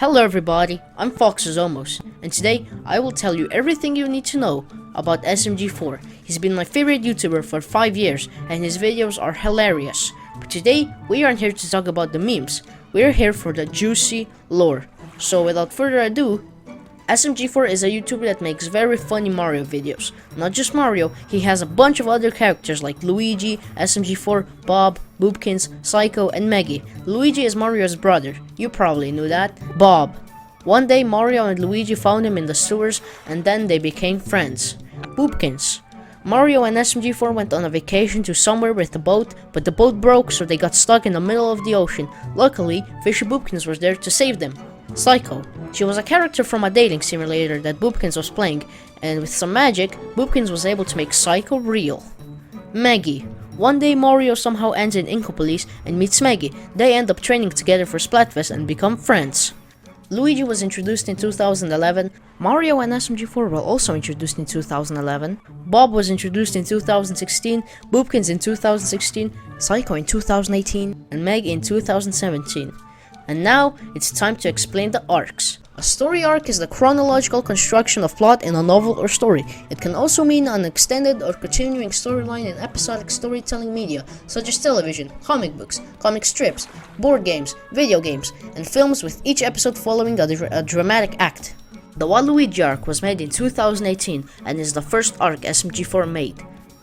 Hello everybody, I'm Foxosomos, and today I will tell you everything you need to know about SMG4. He's been my favorite YouTuber for 5 years, and his videos are hilarious. But today, we aren't here to talk about the memes, we're here for the juicy lore. So without further ado, SMG4 is a YouTuber that makes very funny Mario videos. Not just Mario, he has a bunch of other characters like Luigi, SMG4, Bob, Boopkins, Psycho, and Maggie. Luigi is Mario's brother, you probably knew that. Bob. One day Mario and Luigi found him in the sewers and then they became friends. Boopkins. Mario and SMG4 went on a vacation to somewhere with the boat, but the boat broke so they got stuck in the middle of the ocean. Luckily, Fishy Boopkins was there to save them. Psycho. She was a character from a dating simulator that Boopkins was playing, and with some magic, Boopkins was able to make Psycho real. Maggie. One day Mario somehow ends in Inkopolis and meets Maggie. They end up training together for Splatfest and become friends. Luigi was introduced in 2011. Mario and SMG4 were also introduced in 2011. Bob was introduced in 2016, Boopkins in 2016, Psycho in 2018, and Meg in 2017. And now, it's time to explain the arcs. A story arc is the chronological construction of plot in a novel or story. It can also mean an extended or continuing storyline in episodic storytelling media, such as television, comic books, comic strips, board games, video games, and films, with each episode following a dramatic act. The Waluigi Arc was made in 2018 and is the first arc SMG4 made.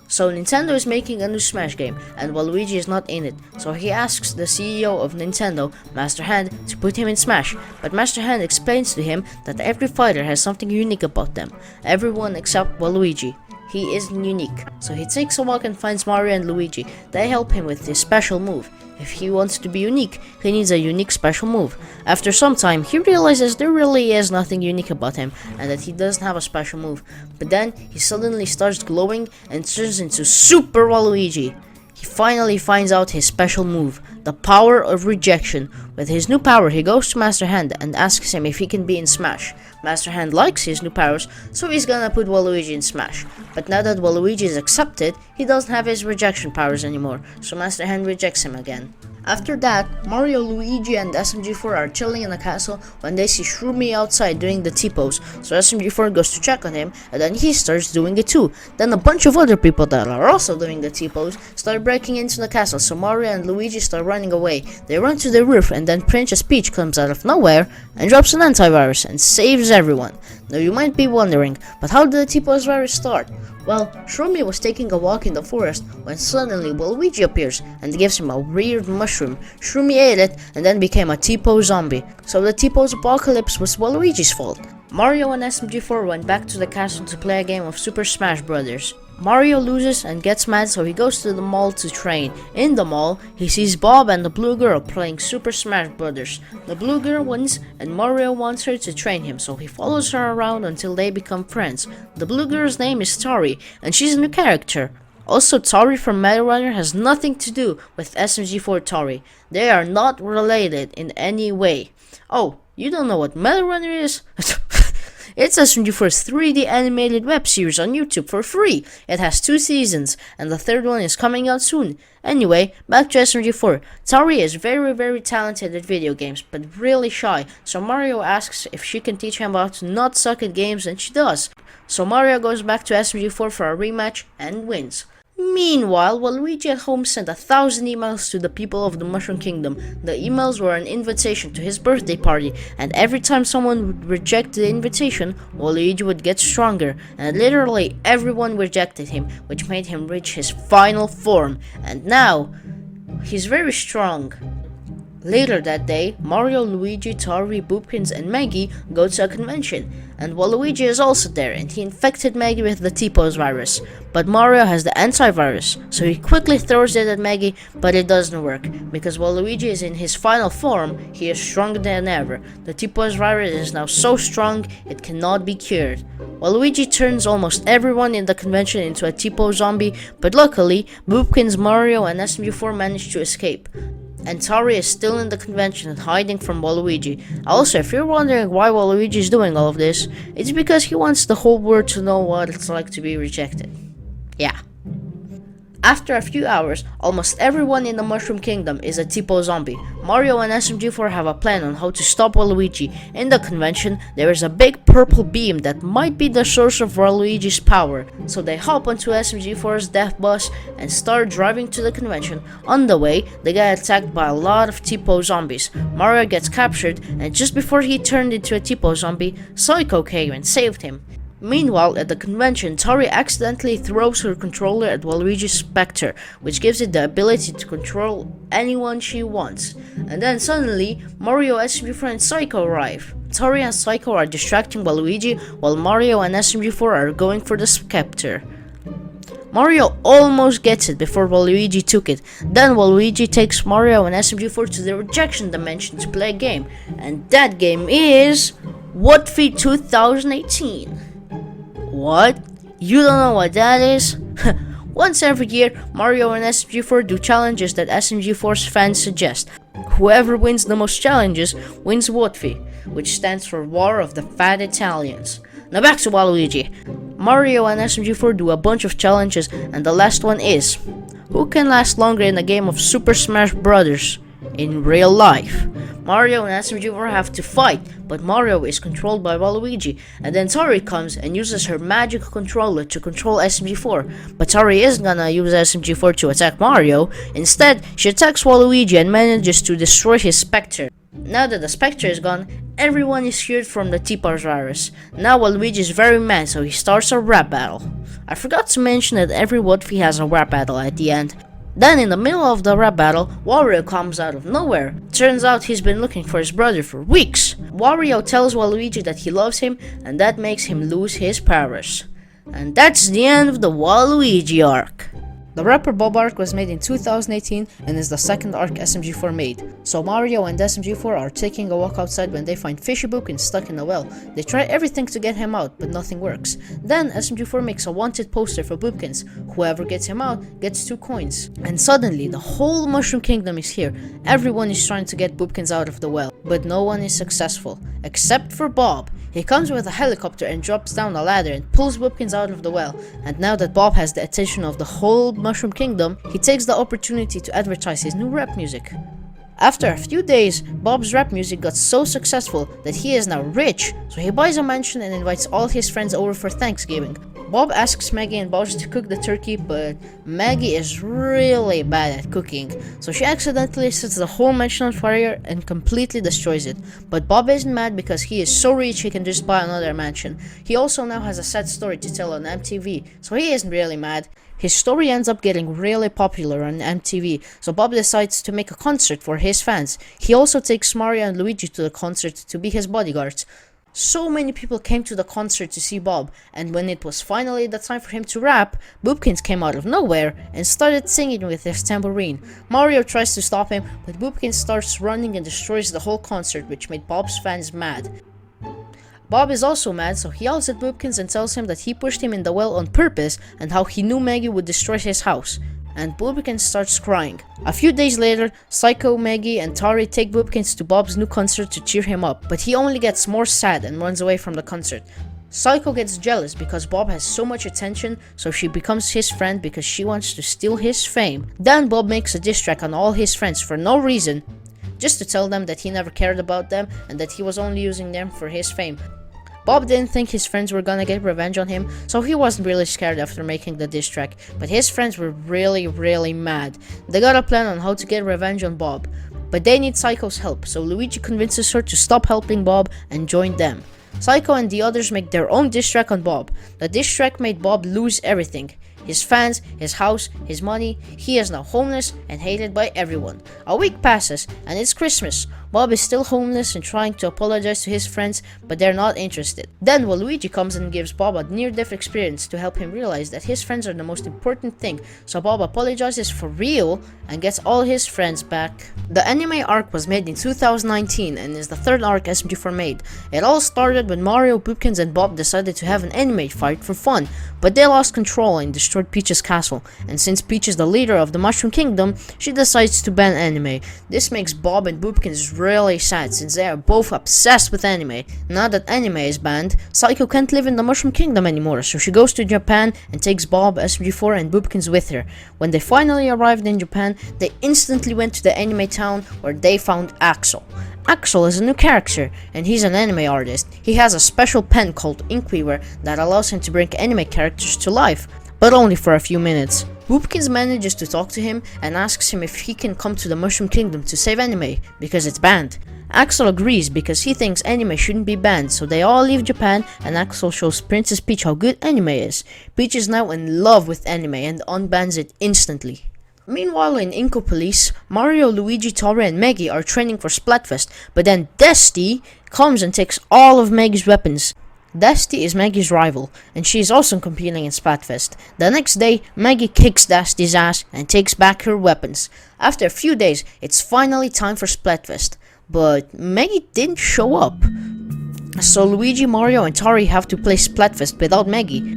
So Nintendo is making a new Smash game, and Waluigi is not in it, so he asks the CEO of Nintendo, Master Hand, to put him in Smash, but Master Hand explains to him that every fighter has something unique about them, everyone except Waluigi. He isn't unique, so he takes a walk and finds Mario and Luigi. They help him with his special move. If he wants to be unique, he needs a unique special move. After some time, he realizes there really is nothing unique about him, and that he doesn't have a special move. But then, he suddenly starts glowing and turns into Super Waluigi. He finally finds out his special move, the power of rejection. With his new power, he goes to Master Hand and asks him if he can be in Smash. Master Hand likes his new powers, so he's gonna put Waluigi in Smash. But now that Waluigi is accepted, he doesn't have his rejection powers anymore, so Master Hand rejects him again. After that, Mario, Luigi, and SMG4 are chilling in a castle when they see Shroomy outside doing the T-pose, so SMG4 goes to check on him, and then he starts doing it too. Then a bunch of other people that are also doing the T-pose start breaking into the castle, so Mario and Luigi start running away. They run to the roof, and then Princess Peach comes out of nowhere and drops an antivirus and saves everyone. Now you might be wondering, but how did the T-pose virus start? Well, Shroomy was taking a walk in the forest when suddenly Waluigi appears and gives him a weird mushroom. Shroomy ate it and then became a T-pose zombie. So the T-pose apocalypse was Waluigi's fault. Mario and SMG4 went back to the castle to play a game of Super Smash Bros. Mario loses and gets mad, so he goes to the mall to train. In the mall, he sees Bob and the blue girl playing Super Smash Bros. The blue girl wins and Mario wants her to train him, so he follows her around until they become friends. The blue girl's name is Tori, and she's a new character. Also, Tori from Metal Runner has nothing to do with SMG4 Tori. They are not related in any way. Oh, you don't know what Metal Runner is? It's SMG4's 3D animated web series on YouTube for free. It has 2 seasons, and the third one is coming out soon. Anyway, back to SMG4. Tori is very talented at video games, but really shy, so Mario asks if she can teach him how to not suck at games, and she does. So Mario goes back to SMG4 for a rematch, and wins. Meanwhile, Waluigi at home sent 1,000 emails to the people of the Mushroom Kingdom. The emails were an invitation to his birthday party, and every time someone would reject the invitation, Waluigi would get stronger, and literally everyone rejected him, which made him reach his final form, and now, he's very strong. Later that day, Mario, Luigi, Tori, Boopkins, and Maggie go to a convention, and Waluigi is also there, and he infected Maggie with the T-pose virus. But Mario has the antivirus, so he quickly throws it at Maggie, but it doesn't work. Because Waluigi is in his final form, he is stronger than ever. The T-pose virus is now so strong, it cannot be cured. Waluigi turns almost everyone in the convention into a T-pose zombie, but luckily, Boopkins, Mario, and SMG4 manage to escape. And Tori is still in the convention and hiding from Waluigi. Also, if you're wondering why Waluigi is doing all of this, it's because he wants the whole world to know what it's like to be rejected. Yeah. After a few hours, almost everyone in the Mushroom Kingdom is a Tipo zombie. Mario and SMG4 have a plan on how to stop Waluigi. In the convention, there is a big purple beam that might be the source of Waluigi's power. So they hop onto SMG4's death bus and start driving to the convention. On the way, they get attacked by a lot of Tipo zombies. Mario gets captured, and just before he turned into a Tipo zombie, Psycho came and saved him. Meanwhile, at the convention, Tori accidentally throws her controller at Waluigi's Spectre, which gives it the ability to control anyone she wants. And then suddenly, Mario, SMG4 and Psycho arrive. Tori and Psycho are distracting Waluigi, while Mario and SMG4 are going for the Spectre. Mario almost gets it before Waluigi took it. Then Waluigi takes Mario and SMG4 to the rejection dimension to play a game. And that game is Waluigi 2018. What? You don't know what that is? Once every year, Mario and SMG4 do challenges that SMG4's fans suggest. Whoever wins the most challenges wins Waluigi, which stands for War of the Fat Italians. Now back to Waluigi. Mario and SMG4 do a bunch of challenges, and the last one is, who can last longer in a game of Super Smash Bros. In real life? Mario and SMG4 have to fight, but Mario is controlled by Waluigi, and then Tori comes and uses her magic controller to control SMG4. But Tori isn't gonna use SMG4 to attack Mario. Instead, she attacks Waluigi and manages to destroy his Spectre. Now that the Spectre is gone, everyone is cured from the T-Pars virus. Now Waluigi is very mad, so he starts a rap battle. I forgot to mention that every Waluigi has a rap battle at the end. Then in the middle of the rap battle, Wario comes out of nowhere. Turns out he's been looking for his brother for weeks. Wario tells Waluigi that he loves him, and that makes him lose his powers. And that's the end of the Waluigi Arc. The rapper Bob arc was made in 2018 and is the second arc SMG4 made. So Mario and SMG4 are taking a walk outside when they find Fishy Boopkins stuck in a well. They try everything to get him out, but nothing works. Then SMG4 makes a wanted poster for Boopkins. Whoever gets him out gets 2 coins. And suddenly the whole Mushroom Kingdom is here. Everyone is trying to get Boopkins out of the well, but no one is successful, except for Bob. He comes with a helicopter and drops down a ladder and pulls Boopkins out of the well. And now that Bob has the attention of the whole Mushroom Kingdom, he takes the opportunity to advertise his new rap music. After a few days, Bob's rap music got so successful that he is now rich, so he buys a mansion and invites all his friends over for Thanksgiving. Bob asks Maggie and Bowser to cook the turkey, but Maggie is really bad at cooking, so she accidentally sets the whole mansion on fire and completely destroys it. But Bob isn't mad because he is so rich he can just buy another mansion. He also now has a sad story to tell on MTV, so he isn't really mad. His story ends up getting really popular on MTV, so Bob decides to make a concert for his fans. He also takes Mario and Luigi to the concert to be his bodyguards. So many people came to the concert to see Bob, and when it was finally the time for him to rap, Boopkins came out of nowhere and started singing with his tambourine. Mario tries to stop him, but Boopkins starts running and destroys the whole concert, which made Bob's fans mad. Bob is also mad, so he yells at Boopkins and tells him that he pushed him in the well on purpose and how he knew Maggie would destroy his house. And Boopkins starts crying. A few days later, Psycho, Maggie, and Tori take Boopkins to Bob's new concert to cheer him up, but he only gets more sad and runs away from the concert. Psycho gets jealous because Bob has so much attention, so she becomes his friend because she wants to steal his fame. Then Bob makes a diss track on all his friends for no reason, just to tell them that he never cared about them and that he was only using them for his fame. Bob didn't think his friends were gonna get revenge on him, so he wasn't really scared after making the diss track, but his friends were really mad. They got a plan on how to get revenge on Bob, but they need Psycho's help, so Luigi convinces her to stop helping Bob and join them. Psycho and the others make their own diss track on Bob. The diss track made Bob lose everything. His fans, his house, his money. He is now homeless and hated by everyone. A week passes and it's Christmas. Bob is still homeless and trying to apologize to his friends, but they're not interested. Then Waluigi comes and gives Bob a near-death experience to help him realize that his friends are the most important thing, so Bob apologizes for real and gets all his friends back. The anime arc was made in 2019 and is the third arc SMG4 made. It all started when Mario, Boopkins, and Bob decided to have an anime fight for fun, but they lost control and destroyed Peach's castle, and since Peach is the leader of the Mushroom Kingdom, she decides to ban anime. This makes Bob and Boopkins really sad since they are both obsessed with anime. Now that anime is banned, Psycho can't live in the Mushroom Kingdom anymore, so she goes to Japan and takes Bob, SMG4 and Boopkins with her. When they finally arrived in Japan, they instantly went to the anime town where they found Axel. Axel is a new character, and he's an anime artist. He has a special pen called Inkweaver that allows him to bring anime characters to life, but only for a few minutes. Boopkins manages to talk to him and asks him if he can come to the Mushroom Kingdom to save anime, because it's banned. Axel agrees because he thinks anime shouldn't be banned, so they all leave Japan and Axel shows Princess Peach how good anime is. Peach is now in love with anime and unbans it instantly. Meanwhile, in Inko Police, Mario, Luigi, Tori, and Maggie are training for Splatfest, but then Dusty comes and takes all of Maggie's weapons. Dusty is Maggie's rival, and she is also competing in Splatfest. The next day, Maggie kicks Dusty's ass and takes back her weapons. After a few days, it's finally time for Splatfest, but Maggie didn't show up. So Luigi, Mario, and Tori have to play Splatfest without Maggie.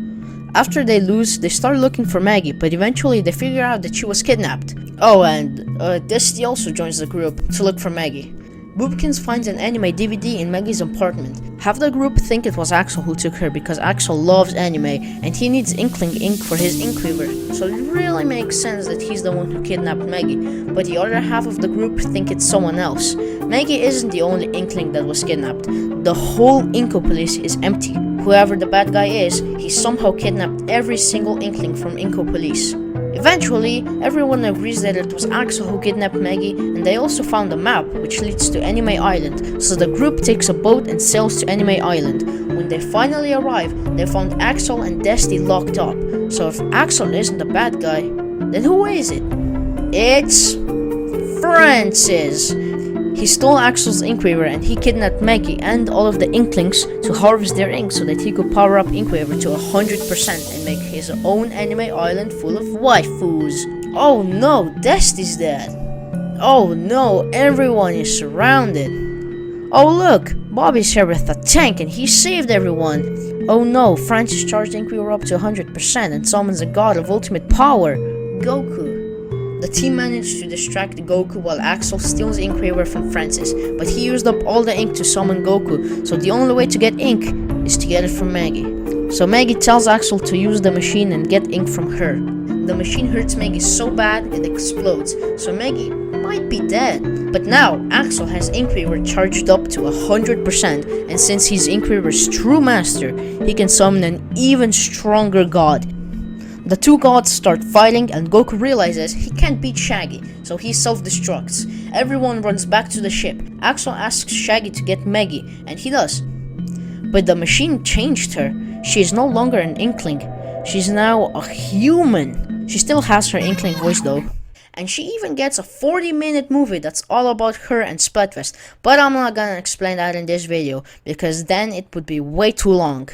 After they lose, they start looking for Maggie, but eventually they figure out that she was kidnapped. Oh, and Dusty also joins the group to look for Maggie. Boopkins finds an anime DVD in Maggie's apartment. Half the group think it was Axel who took her because Axel loves anime and he needs Inkling ink for his Inkweaver, so it really makes sense that he's the one who kidnapped Maggie, but the other half of the group think it's someone else. Maggie isn't the only Inkling that was kidnapped. The whole Inko Police is empty. Whoever the bad guy is, he somehow kidnapped every single Inkling from Inko Police. Eventually, everyone agrees that it was Axel who kidnapped Maggie, and they also found a map which leads to Anime Island, so the group takes a boat and sails to Anime Island. When they finally arrive, they found Axel and Dusty locked up. So if Axel isn't the bad guy, then who is it? It's Francis! He stole Axel's Inkweaver and he kidnapped Maggie and all of the Inklings to harvest their ink so that he could power up Inkweaver to 100% and make his own anime island full of waifus. Oh no, Dusty's dead. Oh no, everyone is surrounded. Oh look, Bobby's here with a tank and he saved everyone. Oh no, Francis charged Inkweaver up to 100% and summons a god of ultimate power, Goku. The team managed to distract Goku while Axel steals Inkweaver from Francis, but he used up all the ink to summon Goku, so the only way to get ink is to get it from Maggie. So Maggie tells Axel to use the machine and get ink from her. The machine hurts Maggie so bad it explodes, so Maggie might be dead. But now Axel has Inkweaver charged up to 100%, and since he's Inkweaver's true master, he can summon an even stronger god. The two gods start fighting and Goku realizes he can't beat Shaggy, so he self-destructs. Everyone runs back to the ship. Axel asks Shaggy to get Maggie, and he does. But the machine changed her. She is no longer an Inkling. She's now a human. She still has her Inkling voice though. And she even gets a 40-minute movie that's all about her and Splatfest, but I'm not gonna explain that in this video, because then it would be way too long.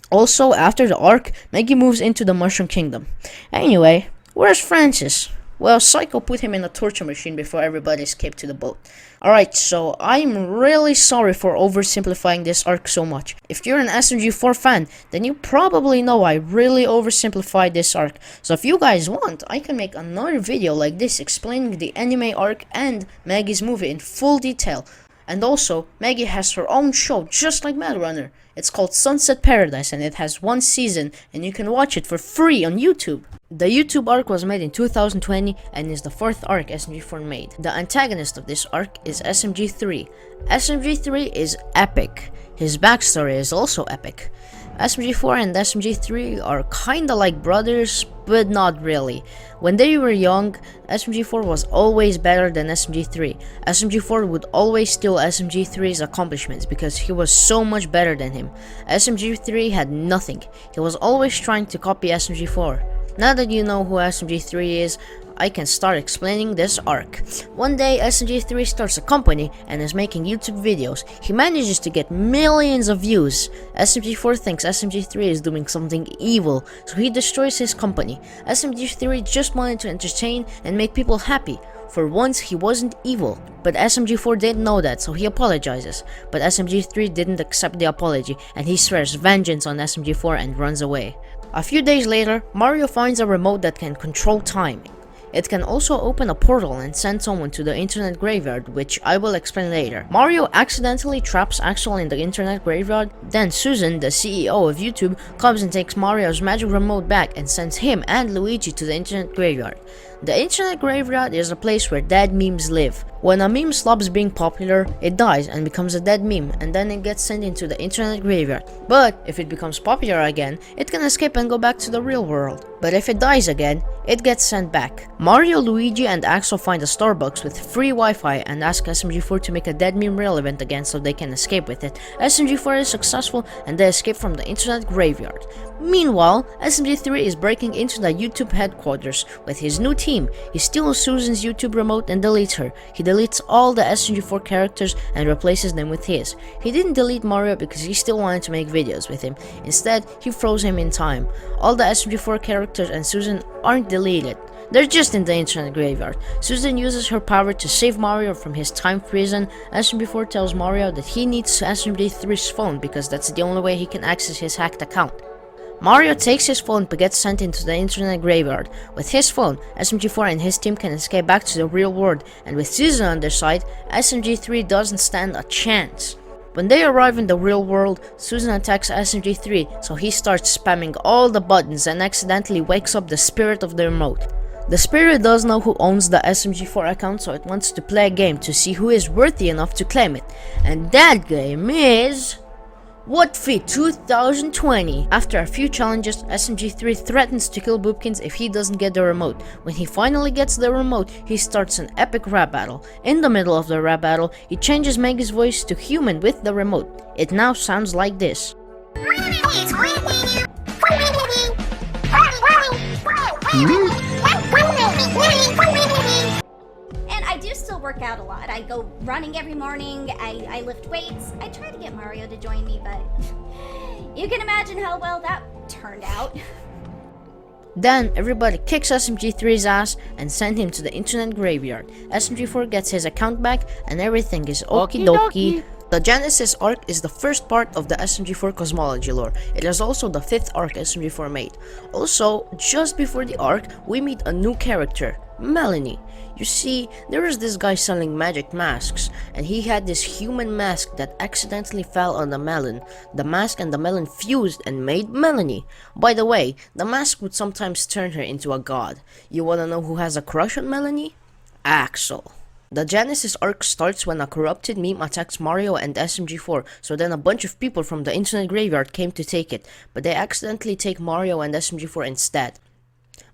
Also, after the arc, Maggie moves into the Mushroom Kingdom. Anyway, where's Francis? Well, Psycho put him in a torture machine before everybody escaped to the boat. Alright, so I'm really sorry for oversimplifying this arc so much. If you're an SMG4 fan, then you probably know I really oversimplified this arc. So if you guys want, I can make another video like this explaining the anime arc and Maggie's movie in full detail. And also, Maggie has her own show just like Mad Runner. It's called Sunset Paradise and it has 1 season and you can watch it for free on YouTube. The YouTube arc was made in 2020 and is the 4th arc SMG4 made. The antagonist of this arc is SMG3. SMG3 is epic. His backstory is also epic. SMG4 and SMG3 are kinda like brothers, but not really. When they were young, SMG4 was always better than SMG3. SMG4 would always steal SMG3's accomplishments because he was so much better than him. SMG3 had nothing. He was always trying to copy SMG4. Now that you know who SMG3 is, I can start explaining this arc. One day, SMG3 starts a company and is making YouTube videos. He manages to get millions of views. SMG4 thinks SMG3 is doing something evil, so he destroys his company. SMG3 just wanted to entertain and make people happy. For once, he wasn't evil, but SMG4 didn't know that, so he apologizes. But SMG3 didn't accept the apology, and he swears vengeance on SMG4 and runs away. A few days later, Mario finds a remote that can control time. It can also open a portal and send someone to the internet graveyard, which I will explain later. Mario accidentally traps Axel in the internet graveyard, then Susan, the CEO of YouTube, comes and takes Mario's magic remote back and sends him and Luigi to the internet graveyard. The internet graveyard is a place where dead memes live. When a meme stops being popular, it dies and becomes a dead meme, and then it gets sent into the internet graveyard. But if it becomes popular again, it can escape and go back to the real world. But if it dies again, it gets sent back. Mario, Luigi, and Axel find a Starbucks with free Wi-Fi and ask SMG4 to make a dead meme relevant again so they can escape with it. SMG4 is successful and they escape from the internet graveyard. Meanwhile, SMG3 is breaking into the YouTube headquarters with his new team. He steals Susan's YouTube remote and deletes her. He deletes all the SMG4 characters and replaces them with his. He didn't delete Mario because he still wanted to make videos with him. Instead, he froze him in time. All the SMG4 characters and Susan aren't deleted. They're just in the internet graveyard. Susan uses her power to save Mario from his time prison. SMG4 tells Mario that he needs SMG3's phone because that's the only way he can access his hacked account. Mario takes his phone but gets sent into the internet graveyard. With his phone, SMG4 and his team can escape back to the real world, and with Susan on their side, SMG3 doesn't stand a chance. When they arrive in the real world, Susan attacks SMG3, so he starts spamming all the buttons and accidentally wakes up the spirit of the remote. The spirit does know who owns the SMG4 account, so it wants to play a game to see who is worthy enough to claim it. And that game is... What Fit 2020. After a few challenges, SMG3 threatens to kill Boopkins if he doesn't get the remote. When he finally gets the remote, he starts an epic rap battle. In the middle of the rap battle, he changes Maggie's voice to human with the remote. It now sounds like this. I do still work out a lot. I go running every morning, I lift weights. I try to get Mario to join me, but you can imagine how well that turned out. Then everybody kicks SMG3's ass and send him to the internet graveyard. SMG4 gets his account back and everything is okie dokie. The Genesis Arc is the first part of the SMG4 cosmology lore. It is also the 5th arc SMG4 made. Also, just before the arc, we meet a new character, Melanie. You see, there was this guy selling magic masks, and he had this human mask that accidentally fell on the melon. The mask and the melon fused and made Melanie. By the way, the mask would sometimes turn her into a god. You wanna know who has a crush on Melanie? Axel. The Genesis arc starts when a corrupted meme attacks Mario and SMG4, so then a bunch of people from the internet graveyard came to take it, but they accidentally take Mario and SMG4 instead.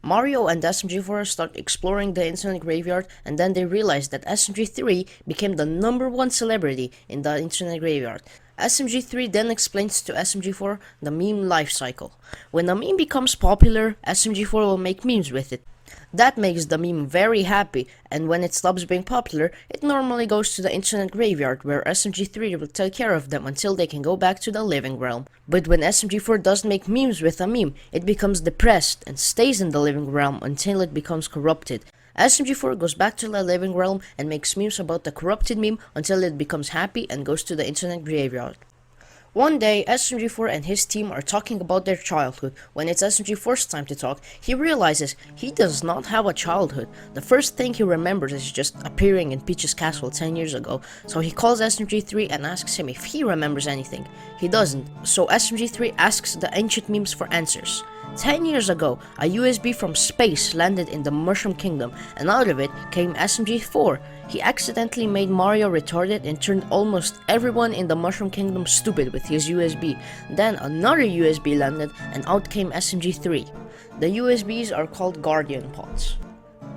Mario and SMG4 start exploring the internet graveyard, and then they realize that SMG3 became the #1 celebrity in the internet graveyard. SMG3 then explains to SMG4 the meme life cycle. When a meme becomes popular, SMG4 will make memes with it. That makes the meme very happy, and when it stops being popular, it normally goes to the internet graveyard, where SMG3 will take care of them until they can go back to the living realm. But when SMG4 doesn't make memes with a meme, it becomes depressed and stays in the living realm until it becomes corrupted. SMG4 goes back to the living realm and makes memes about the corrupted meme until it becomes happy and goes to the internet graveyard. One day, SMG4 and his team are talking about their childhood. When it's SMG4's time to talk, he realizes he does not have a childhood. The first thing he remembers is just appearing in Peach's castle 10 years ago, so he calls SMG3 and asks him if he remembers anything. He doesn't, so SMG3 asks the ancient memes for answers. 10 years ago, a USB from space landed in the Mushroom Kingdom, and out of it came SMG4. He accidentally made Mario retarded and turned almost everyone in the Mushroom Kingdom stupid with his USB. Then another USB landed, and out came SMG3. The USBs are called Guardian Pods.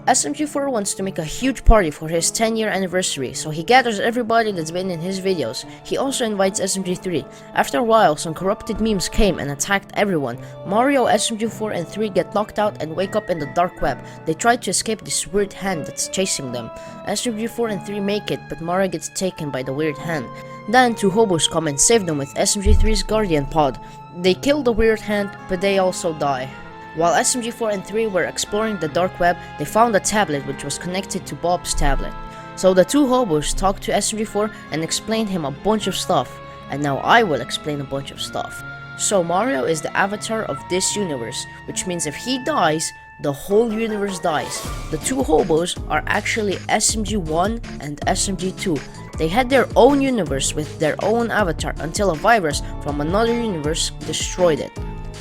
SMG4 wants to make a huge party for his 10-year anniversary, so he gathers everybody that's been in his videos. He also invites SMG3. After a while, some corrupted memes came and attacked everyone. Mario, SMG4, and 3 get knocked out and wake up in the dark web. They try to escape this weird hand that's chasing them. SMG4 and 3 make it, but Mario gets taken by the weird hand. Then 2 hobos come and save them with SMG3's Guardian Pod. They kill the weird hand, but they also die. While SMG4 and 3 were exploring the dark web, they found a tablet which was connected to Bob's tablet. So the 2 hobos talked to SMG4 and explained him a bunch of stuff. And now I will explain a bunch of stuff. So Mario is the avatar of this universe, which means if he dies, the whole universe dies. The two hobos are actually SMG1 and SMG2. They had their own universe with their own avatar until a virus from another universe destroyed it.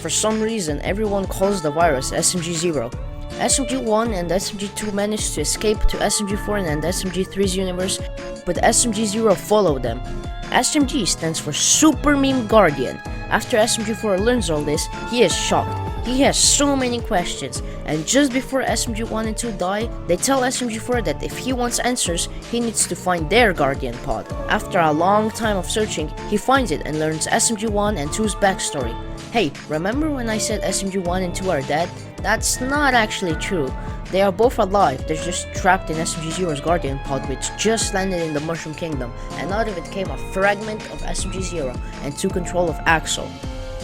For some reason, everyone calls the virus SMG0. SMG1 and SMG2 managed to escape to SMG4 and SMG3's universe, but SMG0 followed them. SMG stands for Super Meme Guardian. After SMG4 learns all this, he is shocked. He has so many questions, and just before SMG1 and 2 die, they tell SMG4 that if he wants answers, he needs to find their Guardian pod. After a long time of searching, he finds it and learns SMG1 and 2's backstory. Hey, remember when I said SMG1 and 2 are dead? That's not actually true. They are both alive, they're just trapped in SMG0's Guardian pod, which just landed in the Mushroom Kingdom, and out of it came a fragment of SMG0 and took control of Axel.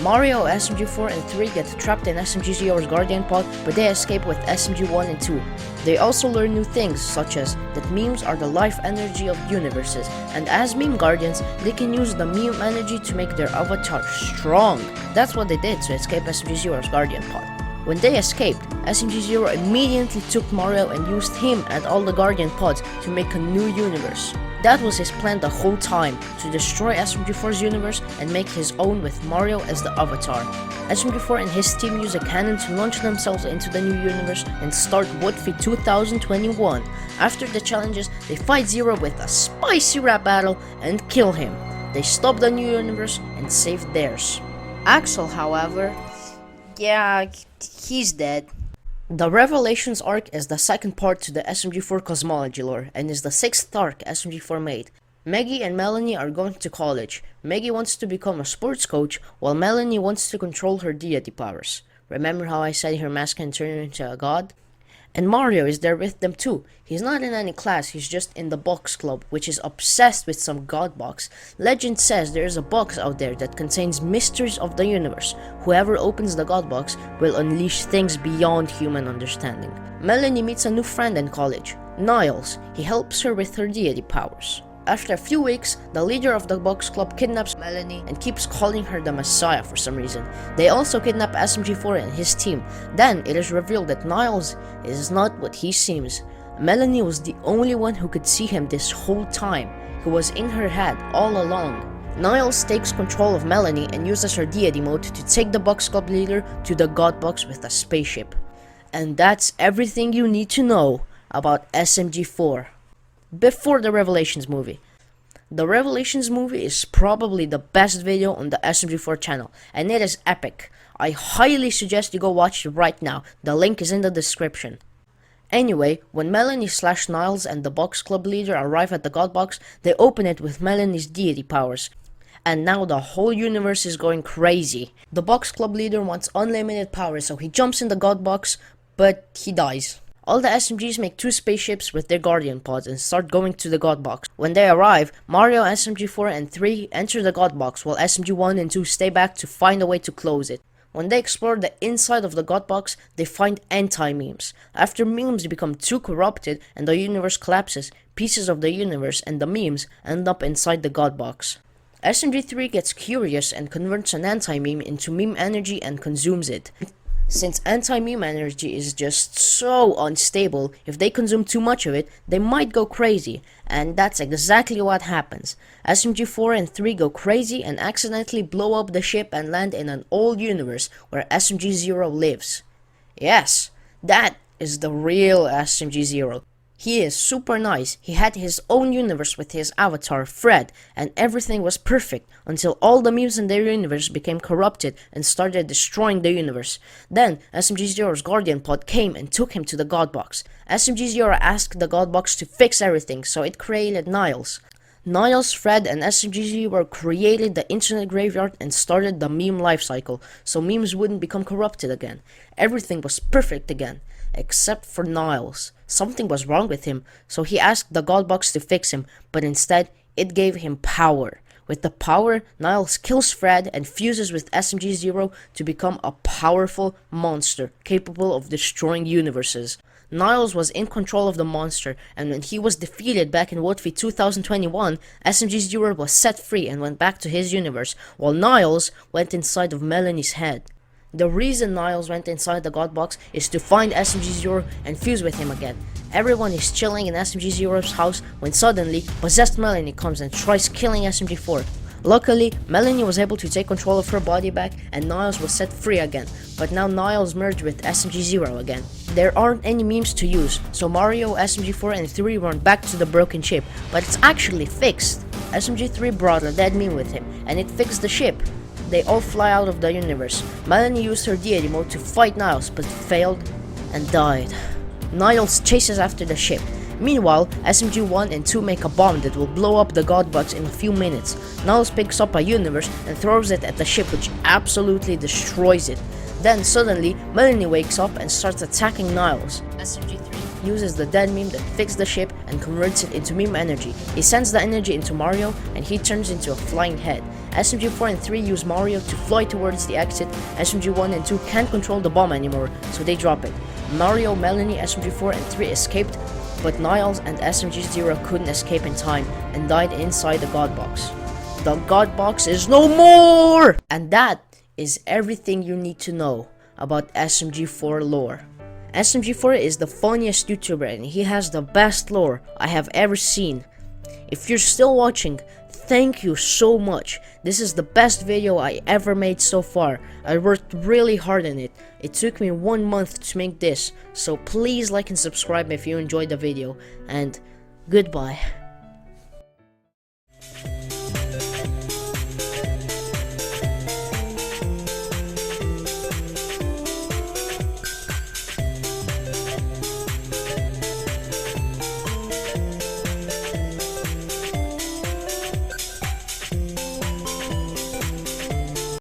Mario, SMG4 and 3 get trapped in SMG0's Guardian pod, but they escape with SMG1 and 2. They also learn new things, such as that memes are the life energy of universes, and as meme guardians, they can use the meme energy to make their avatar strong. That's what they did to escape SMG0's Guardian pod. When they escaped, SMG0 immediately took Mario and used him and all the Guardian pods to make a new universe. That was his plan the whole time, to destroy SMG4's universe and make his own with Mario as the avatar. SMG4 and his team use a cannon to launch themselves into the new universe and start Woodfeed 2021. After the challenges, they fight Zero with a spicy rap battle and kill him. They stop the new universe and save theirs. Axel, however, yeah, he's dead. The Revelations arc is the second part to the SMG4 cosmology lore, and is the 6th arc SMG4 made. Maggie and Melanie are going to college. Maggie wants to become a sports coach, while Melanie wants to control her deity powers. Remember how I said her mask can turn her into a god? And Mario is there with them too. He's not in any class, he's just in the box club, which is obsessed with some god box. Legend says there is a box out there that contains mysteries of the universe. Whoever opens the god box will unleash things beyond human understanding. Melanie meets a new friend in college, Niles. He helps her with her deity powers. After a few weeks, the leader of the box club kidnaps Melanie and keeps calling her the Messiah for some reason. They also kidnap SMG4 and his team. Then it is revealed that Niles is not what he seems. Melanie was the only one who could see him this whole time. He was in her head all along. Niles takes control of Melanie and uses her deity mode to take the box club leader to the god box with a spaceship. And that's everything you need to know about SMG4. Before the Revelations movie. The Revelations movie is probably the best video on the SMG4 channel, and it is epic. I highly suggest you go watch it right now. The link is in the description. Anyway, when Melanie / Niles and the box club leader arrive at the god box, they open it with Melanie's deity powers. And now the whole universe is going crazy. The box club leader wants unlimited power, so he jumps in the god box, but he dies. All the SMGs make 2 spaceships with their Guardian pods and start going to the God Box. When they arrive, Mario, SMG4 and 3 enter the God Box, while SMG1 and 2 stay back to find a way to close it. When they explore the inside of the God Box, they find anti-memes. After memes become too corrupted and the universe collapses, pieces of the universe and the memes end up inside the God Box. SMG3 gets curious and converts an anti-meme into meme energy and consumes it. Since anti-meme energy is just so unstable, if they consume too much of it, they might go crazy, and that's exactly what happens. SMG4 and 3 go crazy and accidentally blow up the ship and land in an old universe where SMG0 lives. Yes, that is the real SMG0. He is super nice. He had his own universe with his avatar, Fred, and everything was perfect until all the memes in their universe became corrupted and started destroying the universe. Then, SMG0's Guardian pod came and took him to the God Box. SMG0 asked the God Box to fix everything, so it created Niles. Niles, Fred, and SMG0 created the internet graveyard and started the meme lifecycle, so memes wouldn't become corrupted again. Everything was perfect again, except for Niles. Something was wrong with him, so he asked the God Box to fix him, but instead, it gave him power. With the power, Niles kills Fred and fuses with SMG0 to become a powerful monster capable of destroying universes. Niles was in control of the monster, and when he was defeated back in Woodfeed 2021, SMG0 was set free and went back to his universe, while Niles went inside of Melanie's head. The reason Niles went inside the God Box is to find SMG0 and fuse with him again. Everyone is chilling in SMG0's house when suddenly possessed Melanie comes and tries killing SMG4. Luckily, Melanie was able to take control of her body back and Niles was set free again, but now Niles merged with SMG0 again. There aren't any memes to use, so Mario, SMG4 and 3 run back to the broken ship, but it's actually fixed. SMG3 brought a dead meme with him, and it fixed the ship. They all fly out of the universe. Melanie used her deity mode to fight Niles, but failed and died. Niles chases after the ship. Meanwhile, SMG1 and 2 make a bomb that will blow up the God Box in a few minutes. Niles picks up a universe and throws it at the ship, which absolutely destroys it. Then suddenly, Melanie wakes up and starts attacking Niles. SMG3 uses the dead meme that fixed the ship and converts it into meme energy. He sends the energy into Mario and he turns into a flying head. SMG4 and 3 use Mario to fly towards the exit. SMG1 and 2 can't control the bomb anymore, so they drop it. Mario, Melanie, SMG4 and 3 escaped, but Niles and SMG0 couldn't escape in time and died inside the God Box. The God Box is no more! And that is everything you need to know about SMG4 lore. SMG4 is the funniest YouTuber and he has the best lore I have ever seen. If you're still watching, thank you so much. This is the best video I ever made so far. I worked really hard on it. It took me 1 month to make this, so please like and subscribe if you enjoyed the video, and goodbye.